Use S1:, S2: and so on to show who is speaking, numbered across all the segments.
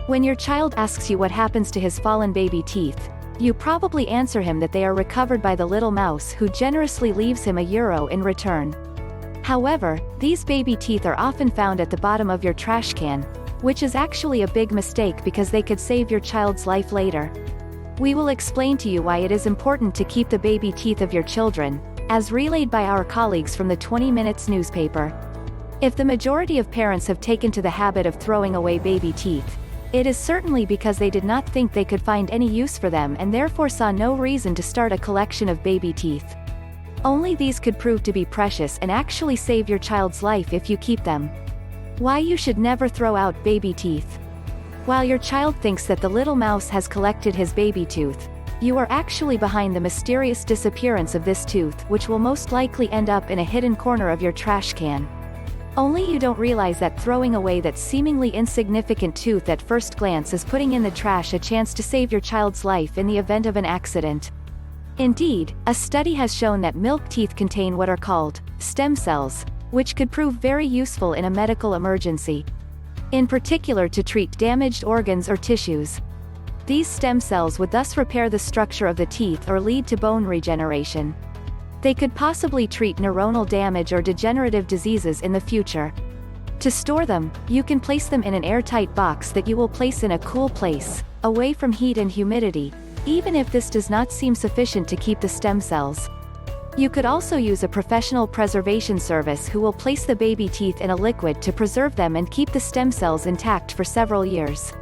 S1: When your child asks you what happens to his fallen baby teeth, you probably answer him that they are recovered by the little mouse who generously leaves him €1 in return. However, these baby teeth are often found at the bottom of your trash can, which is actually a big mistake because they could save your child's life later. We will explain to you why it is important to keep the baby teeth of your children, as relayed by our colleagues from the 20 Minutes newspaper. If the majority of parents have taken to the habit of throwing away baby teeth, it is certainly because they did not think they could find any use for them and therefore saw no reason to start a collection of baby teeth. Only these could prove to be precious and actually save your child's life if you keep them. Why you should never throw out baby teeth. While your child thinks that the little mouse has collected his baby tooth, you are actually behind the mysterious disappearance of this tooth, which will most likely end up in a hidden corner of your trash can. Only you don't realize that throwing away that seemingly insignificant tooth at first glance is putting in the trash a chance to save your child's life in the event of an accident. Indeed, a study has shown that milk teeth contain what are called stem cells, which could prove very useful in a medical emergency. In particular to treat damaged organs or tissues. These stem cells would thus repair the structure of the teeth or lead to bone regeneration. They could possibly treat neuronal damage or degenerative diseases in the future. To store them, you can place them in an airtight box that you will place in a cool place, away from heat and humidity, even if this does not seem sufficient to keep the stem cells. You could also use a professional preservation service who will place the baby teeth in a liquid to preserve them and keep the stem cells intact for several years.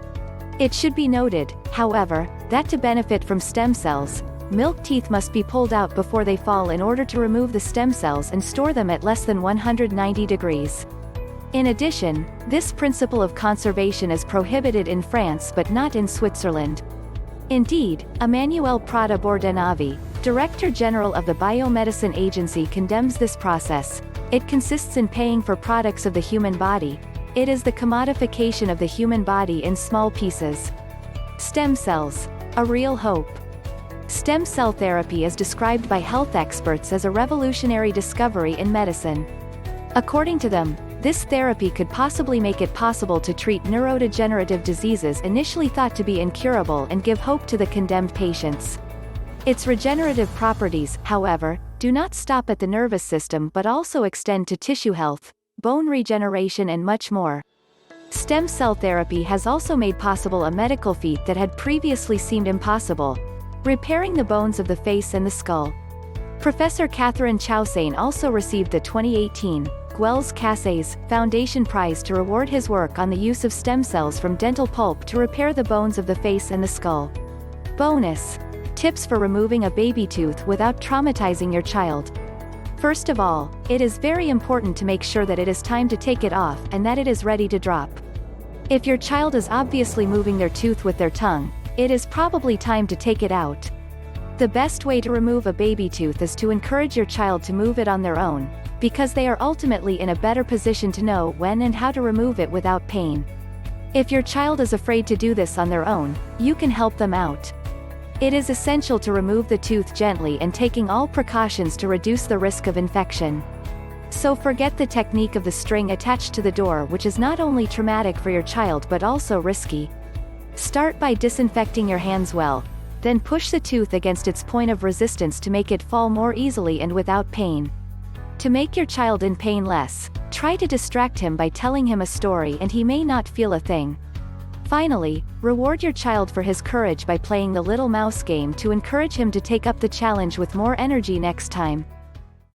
S1: It should be noted, however, that to benefit from stem cells, milk teeth must be pulled out before they fall in order to remove the stem cells and store them at less than 190 degrees. In addition, this principle of conservation is prohibited in France but not in Switzerland. Indeed, Emmanuel Prada Bordenavi, Director General of the Biomedicine Agency, condemns this process. It consists in paying for products of the human body. It is the commodification of the human body in small pieces. Stem cells. A real hope. Stem cell therapy is described by health experts as a revolutionary discovery in medicine. According to them, this therapy could possibly make it possible to treat neurodegenerative diseases initially thought to be incurable and give hope to the condemned patients. Its regenerative properties, however, do not stop at the nervous system but also extend to tissue health, bone regeneration and much more. Stem cell therapy has also made possible a medical feat that had previously seemed impossible: repairing the bones of the face and the skull. Professor Catherine Chaussane also received the 2018 Gweles Casses Foundation Prize to reward his work on the use of stem cells from dental pulp to repair the bones of the face and the skull. Bonus. Tips for removing a baby tooth without traumatizing your child. First of all, it is very important to make sure that it is time to take it off and that it is ready to drop. If your child is obviously moving their tooth with their tongue, it is probably time to take it out. The best way to remove a baby tooth is to encourage your child to move it on their own, because they are ultimately in a better position to know when and how to remove it without pain. If your child is afraid to do this on their own, you can help them out. It is essential to remove the tooth gently and taking all precautions to reduce the risk of infection. So forget the technique of the string attached to the door, which is not only traumatic for your child but also risky. Start by disinfecting your hands well, then push the tooth against its point of resistance to make it fall more easily and without pain. To make your child in pain less, try to distract him by telling him a story and he may not feel a thing. Finally, reward your child for his courage by playing the little mouse game to encourage him to take up the challenge with more energy next time.